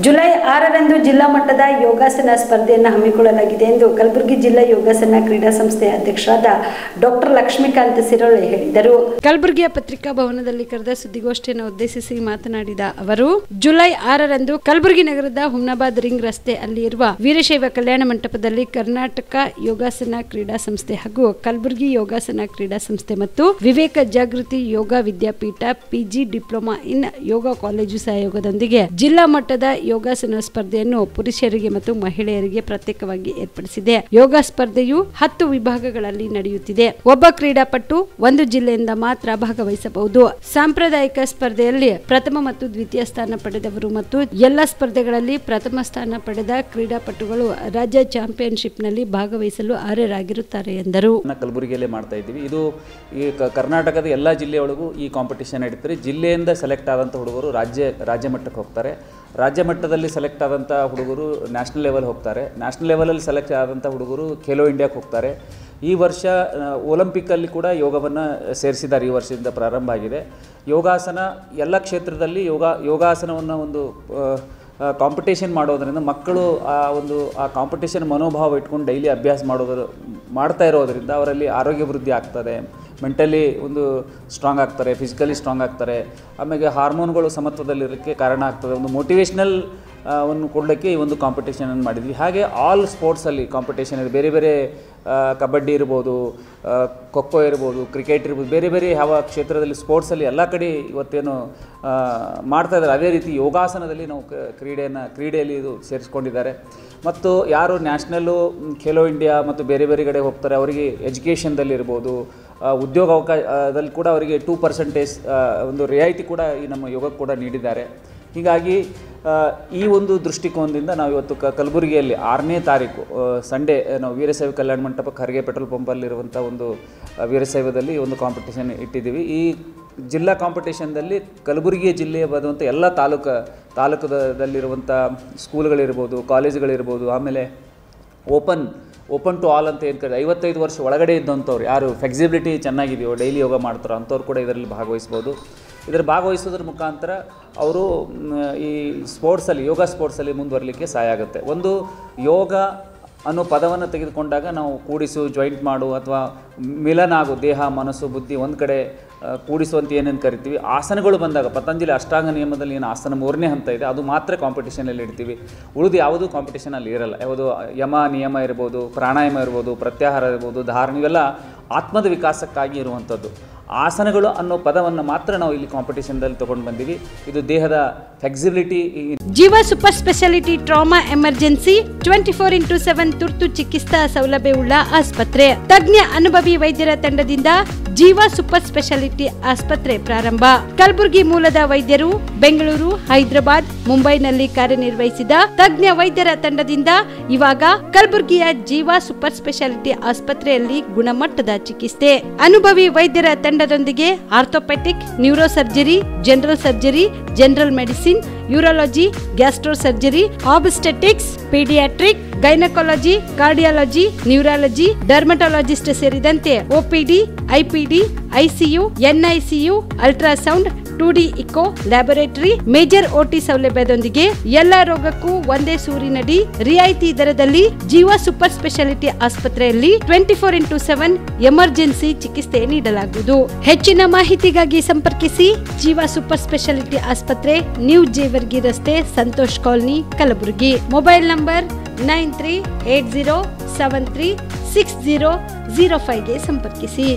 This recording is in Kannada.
ಜುಲೈ 6ರಂದು ಜಿಲ್ಲಾ ಮಟ್ಟದ ಯೋಗಾಸನ ಸ್ಪರ್ಧೆಯನ್ನು ಹಮ್ಮಿಕೊಳ್ಳಲಾಗಿದೆ ಎಂದು ಕಲಬುರಗಿ ಜಿಲ್ಲಾ ಯೋಗಾಸನ ಕ್ರೀಡಾ ಸಂಸ್ಥೆಯ ಅಧ್ಯಕ್ಷರಾದ ಡಾಕ್ಟರ್ ಲಕ್ಷ್ಮೀಕಾಂತ್ ಸಿರೋಳೆ ಹೇಳಿದರು. ಕಲಬುರಗಿಯ ಪತ್ರಿಕಾ ಭವನದಲ್ಲಿ ಕರೆದ ಸುದ್ದಿಗೋಷ್ಠಿಯನ್ನು ಉದ್ದೇಶಿಸಿ ಮಾತನಾಡಿದ ಅವರು, ಜುಲೈ 6ರಂದು ಕಲಬುರಗಿ ನಗರದ ಹುಮ್ನಾಬಾದ್ ರಿಂಗ್ ರಸ್ತೆ ಅಲ್ಲಿ ಇರುವ ವೀರಶೈವ ಕಲ್ಯಾಣ ಮಂಟಪದಲ್ಲಿ ಕರ್ನಾಟಕ ಯೋಗಾಸನ ಕ್ರೀಡಾ ಸಂಸ್ಥೆ ಹಾಗೂ ಕಲಬುರಗಿ ಯೋಗಾಸನ ಕ್ರೀಡಾ ಸಂಸ್ಥೆ ಮತ್ತು ವಿವೇಕ ಜಾಗೃತಿ ಯೋಗ ವಿದ್ಯಾಪೀಠ PG diploma in yoga college ಸಹಯೋಗದೊಂದಿಗೆ ಜಿಲ್ಲಾ ಮಟ್ಟದ ಯೋಗಾಸನ ಸ್ಪರ್ಧೆಯನ್ನು ಪುರುಷರಿಗೆ ಮತ್ತು ಮಹಿಳೆಯರಿಗೆ ಪ್ರತ್ಯೇಕವಾಗಿ ಏರ್ಪಡಿಸಿದೆ. ಯೋಗ ಸ್ಪರ್ಧೆಯು 10 ವಿಭಾಗಗಳಲ್ಲಿ ನಡೆಯುತ್ತಿದೆ. ಒಬ್ಬ ಕ್ರೀಡಾಪಟು ಒಂದು ಜಿಲ್ಲೆಯಿಂದ ಮಾತ್ರ ಭಾಗವಹಿಸಬಹುದು. ಸಾಂಪ್ರದಾಯಿಕ ಸ್ಪರ್ಧೆಯಲ್ಲಿ ಪ್ರಥಮ ಮತ್ತು ದ್ವಿತೀಯ ಸ್ಥಾನ ಪಡೆದವರು ಮತ್ತು ಎಲ್ಲ ಸ್ಪರ್ಧೆಗಳಲ್ಲಿ ಪ್ರಥಮ ಸ್ಥಾನ ಪಡೆದ ಕ್ರೀಡಾಪಟುಗಳು ರಾಜ್ಯ ಚಾಂಪಿಯನ್ಶಿಪ್ನಲ್ಲಿ ಭಾಗವಹಿಸಲು ಅರ್ಹರಾಗಿರುತ್ತಾರೆ ಎಂದರು. ಕಲಬುರಗಿಯಲ್ಲೇ ಮಾಡ್ತಾ ಇದ್ದೀವಿ. ಇದು ಈ ಕರ್ನಾಟಕದ ಎಲ್ಲ ಜಿಲ್ಲೆಯೊಳಗೂ ಈ ಕಾಂಪಿಟೇಷನ್ ನಡೀತಾರೆ. ಜಿಲ್ಲೆಯಿಂದ ಸೆಲೆಕ್ಟ್ ಆದಂಥ ಹುಡುಗರು ರಾಜ್ಯ ಮಟ್ಟಕ್ಕೆ ಹೋಗ್ತಾರೆ. ರಾಜ್ಯ ಮಟ್ಟದಲ್ಲಿ ಸೆಲೆಕ್ಟ್ ಆದಂಥ ಹುಡುಗರು ನ್ಯಾಷನಲ್ ಲೆವೆಲ್ ಹೋಗ್ತಾರೆ. ನ್ಯಾಷನಲ್ ಲೆವೆಲಲ್ಲಿ ಸೆಲೆಕ್ಟ್ ಆದಂಥ ಹುಡುಗರು ಖೇಲೋ ಇಂಡಿಯಾಕ್ಕೆ ಹೋಗ್ತಾರೆ. ಈ ವರ್ಷ ಒಲಿಂಪಿಕ್ಕಲ್ಲಿ ಕೂಡ ಯೋಗವನ್ನು ಸೇರಿಸಿದ್ದಾರೆ. ಈ ವರ್ಷದಿಂದ ಪ್ರಾರಂಭ ಆಗಿದೆ. ಯೋಗಾಸನ ಎಲ್ಲ ಕ್ಷೇತ್ರದಲ್ಲಿ ಯೋಗಾಸನವನ್ನು ಒಂದು ಕಾಂಪಿಟೇಷನ್ ಮಾಡೋದರಿಂದ ಮಕ್ಕಳು ಆ ಕಾಂಪಿಟೇಷನ್ ಮನೋಭಾವ ಇಟ್ಕೊಂಡು ಡೈಲಿ ಅಭ್ಯಾಸ ಮಾಡ್ತಾ ಇರೋದರಿಂದ ಅವರಲ್ಲಿ ಆರೋಗ್ಯ ವೃದ್ಧಿ ಆಗ್ತದೆ. ಮೆಂಟಲಿ ಒಂದು ಸ್ಟ್ರಾಂಗ್ ಆಗ್ತಾರೆ, ಫಿಸಿಕಲಿ ಸ್ಟ್ರಾಂಗ್ ಆಗ್ತಾರೆ. ಆಮೇಲೆ ಹಾರ್ಮೋನ್ಗಳು ಸಮತ್ವದಲ್ಲಿರೋಕ್ಕೆ ಕಾರಣ ಆಗ್ತದೆ. ಒಂದು ಮೋಟಿವೇಶ್ನಲ್ ಅನ್ನು ಕೊಡಲಿಕ್ಕೆ ಈ ಒಂದು ಕಾಂಪಿಟೇಷನನ್ನು ಮಾಡಿದ್ವಿ. ಹಾಗೆ ಆಲ್ ಸ್ಪೋರ್ಟ್ಸಲ್ಲಿ ಕಾಂಪಿಟೇಷನ್ ಇದೆ. ಬೇರೆ ಬೇರೆ ಕಬಡ್ಡಿ ಇರ್ಬೋದು, ಖೋಖೋ ಇರ್ಬೋದು, ಕ್ರಿಕೆಟ್ ಇರ್ಬೋದು, ಬೇರೆ ಬೇರೆ ಯಾವ ಕ್ಷೇತ್ರದಲ್ಲಿ ಸ್ಪೋರ್ಟ್ಸಲ್ಲಿ ಎಲ್ಲ ಕಡೆ ಇವತ್ತೇನು ಮಾಡ್ತಾ ಇದ್ದಾರೆ, ಅದೇ ರೀತಿ ಯೋಗಾಸನದಲ್ಲಿ ನಾವು ಕ್ರೀಡೆಯಲ್ಲಿ ಇದು ಸೇರಿಸ್ಕೊಂಡಿದ್ದಾರೆ. ಮತ್ತು ಯಾರು ನ್ಯಾಷನಲ್ಲು, ಖೇಲೋ ಇಂಡಿಯಾ ಮತ್ತು ಬೇರೆ ಬೇರೆ ಕಡೆ ಹೋಗ್ತಾರೆ ಅವರಿಗೆ ಎಜುಕೇಷನ್ದಲ್ಲಿ ಇರ್ಬೋದು, ಉದ್ಯೋಗ ಅವಕಾಶದಲ್ಲಿ ಕೂಡ ಅವರಿಗೆ 2% ಒಂದು ರಿಯಾಯಿತಿ ಕೂಡ ಈ ನಮ್ಮ ಯೋಗಕ್ಕೆ ಕೂಡ ನೀಡಿದ್ದಾರೆ. ಹೀಗಾಗಿ ಈ ಒಂದು ದೃಷ್ಟಿಕೋನದಿಂದ ನಾವು ಇವತ್ತು ಕಲಬುರಗಿಯಲ್ಲಿ 6ನೇ ತಾರೀಕು ಸಂಡೇ ನಾವು ವೀರಶೈವ ಕಲ್ಯಾಣ ಮಂಟಪ ಖರ್ಗೆ ಪೆಟ್ರೋಲ್ ಪಂಪಲ್ಲಿರುವಂಥ ಒಂದು ವೀರಶೈವದಲ್ಲಿ ಒಂದು ಕಾಂಪಿಟೇಷನ್ ಇಟ್ಟಿದ್ದೀವಿ. ಈ ಜಿಲ್ಲಾ ಕಾಂಪಿಟೇಷನ್ದಲ್ಲಿ ಕಲಬುರಗಿ ಜಿಲ್ಲೆಯ ಬರುವಂಥ ಎಲ್ಲ ತಾಲೂಕದಲ್ಲಿರುವಂಥ ಸ್ಕೂಲ್ಗಳಿರ್ಬೋದು, ಕಾಲೇಜುಗಳಿರ್ಬೋದು, ಆಮೇಲೆ ಓಪನ್ ಟು ಆಲ್ ಅಂತ ಏನು ಕರೀತಾರೆ, 55 ವರ್ಷ ಒಳಗಡೆ ಇದ್ದಂಥವ್ರು ಯಾರು ಫ್ಲೆಕ್ಸಿಬಿಲಿಟಿ ಚೆನ್ನಾಗಿದೆಯೋ, ಡೈಲಿ ಯೋಗ ಮಾಡ್ತಾರೋ ಅಂಥವ್ರು ಕೂಡ ಇದರಲ್ಲಿ ಭಾಗವಹಿಸ್ಬೋದು. ಭಾಗವಹಿಸೋದ್ರ ಮುಖಾಂತರ ಅವರು ಈ ಯೋಗ ಸ್ಪೋರ್ಟ್ಸಲ್ಲಿ ಮುಂದುವರಲಿಕ್ಕೆ ಸಹಾಯ ಆಗುತ್ತೆ. ಒಂದು ಯೋಗ ಅನ್ನೋ ಪದವನ್ನು ತೆಗೆದುಕೊಂಡಾಗ ನಾವು ಕೂಡಿಸು, ಜಾಯಿಂಟ್ ಮಾಡು ಅಥವಾ ಮಿಲನ ಆಗು, ದೇಹ ಮನಸ್ಸು ಬುದ್ಧಿ ಒಂದು ಕಡೆ ಕೂಡಿಸುವಂತ ಏನೇನು ಕರಿತೀವಿ. ಆಸನಗಳು ಬಂದಾಗ ಪತಂಜಲಿ ಅಷ್ಟಾಂಗ ನಿಯಮದಲ್ಲಿ ಏನು ಆಸನ 3ನೇ ಹಂತ ಇದೆ, ಅದು ಮಾತ್ರ ಕಾಂಪಿಟೇಷನಲ್ಲಿ ಇಡ್ತೀವಿ. ಉಳಿದು ಯಾವುದೂ ಕಾಂಪಿಟೇಷನಲ್ಲಿ ಇರಲ್ಲ. ಯಾವುದು ನಿಯಮ ಇರ್ಬೋದು, ಪ್ರಾಣಾಯಾಮ ಇರ್ಬೋದು, ಪ್ರತ್ಯಾಹಾರ ಇರ್ಬೋದು, ಧಾರಣ, ಇವೆಲ್ಲ ಆತ್ಮದ ವಿಕಾಸಕ್ಕಾಗಿ ಇರುವಂಥದ್ದು. ಆಸನಗಳು ಅನ್ನೋ ಪದವನ್ನು ಮಾತ್ರ ನಾವು ಇಲ್ಲಿ ಕಾಂಪಿಟೇಷನ್ದಲ್ಲಿ ತಗೊಂಡು ಬಂದಿವಿ. ಇದು ದೇಹದ ಫ್ಲೆಕ್ಸಿಬಿಲಿಟಿ. ಜೀವ super speciality trauma emergency 24x7 ತುರ್ತು ಚಿಕಿತ್ಸಾ ಸೌಲಭ್ಯವುಳ್ಳ ಆಸ್ಪತ್ರೆ. ತಜ್ಞ ಅನುಭವಿ ವೈದ್ಯರ ತಂಡದಿಂದ ಜೀವ ಸೂಪರ್ ಸ್ಪೆಷಾಲಿಟಿ ಆಸ್ಪತ್ರೆ ಪ್ರಾರಂಭ. ಕಲಬುರಗಿ ಮೂಲದ ವೈದ್ಯರು ಬೆಂಗಳೂರು, ಹೈದರಾಬಾದ್, ಮುಂಬೈನಲ್ಲಿ ಕಾರ್ಯನಿರ್ವಹಿಸಿದ ತಜ್ಞ ವೈದ್ಯರ ತಂಡದಿಂದ ಇವಾಗ ಕಲಬುರಗಿಯ ಜೀವ ಸೂಪರ್ ಸ್ಪೆಷಾಲಿಟಿ ಆಸ್ಪತ್ರೆಯಲ್ಲಿ ಗುಣಮಟ್ಟದ ಚಿಕಿತ್ಸೆ. ಅನುಭವಿ ವೈದ್ಯರ ತಂಡದೊಂದಿಗೆ orthopaedic, neuro surgery, general surgery, general medicine, urology, gastro surgery, obstetrics, paediatric, gynaecology, cardiology, neurology, dermatologist ಸೇರಿದಂತೆ OPD, IPD, ICU, NICU, ultrasound, 2D echo, laboratory, major OT ಸೌಲಭ್ಯದೊಂದಿಗೆ ಎಲ್ಲ ರೋಗಕ್ಕೂ ಒಂದೇ ಸೂರಿನಡಿ ರಿಯಾಯಿತಿ ದರದಲ್ಲಿ ಜೀವ ಸೂಪರ್ ಸ್ಪೆಷಾಲಿಟಿ ಆಸ್ಪತ್ರೆಯಲ್ಲಿ 24x7 ಎಮರ್ಜೆನ್ಸಿ ಚಿಕಿತ್ಸೆ ನೀಡಲಾಗುವುದು. ಹೆಚ್ಚಿನ ಮಾಹಿತಿಗಾಗಿ ಸಂಪರ್ಕಿಸಿ ಜೀವ ಸೂಪರ್ ಸ್ಪೆಷಾಲಿಟಿ ಆಸ್ಪತ್ರೆ, ನ್ಯೂ ಜೇವರ್ಗಿ ರಸ್ತೆ, Santosh colony, Kalaburagi. Mobile number 9380736005ಗೆ ಸಂಪರ್ಕಿಸಿ.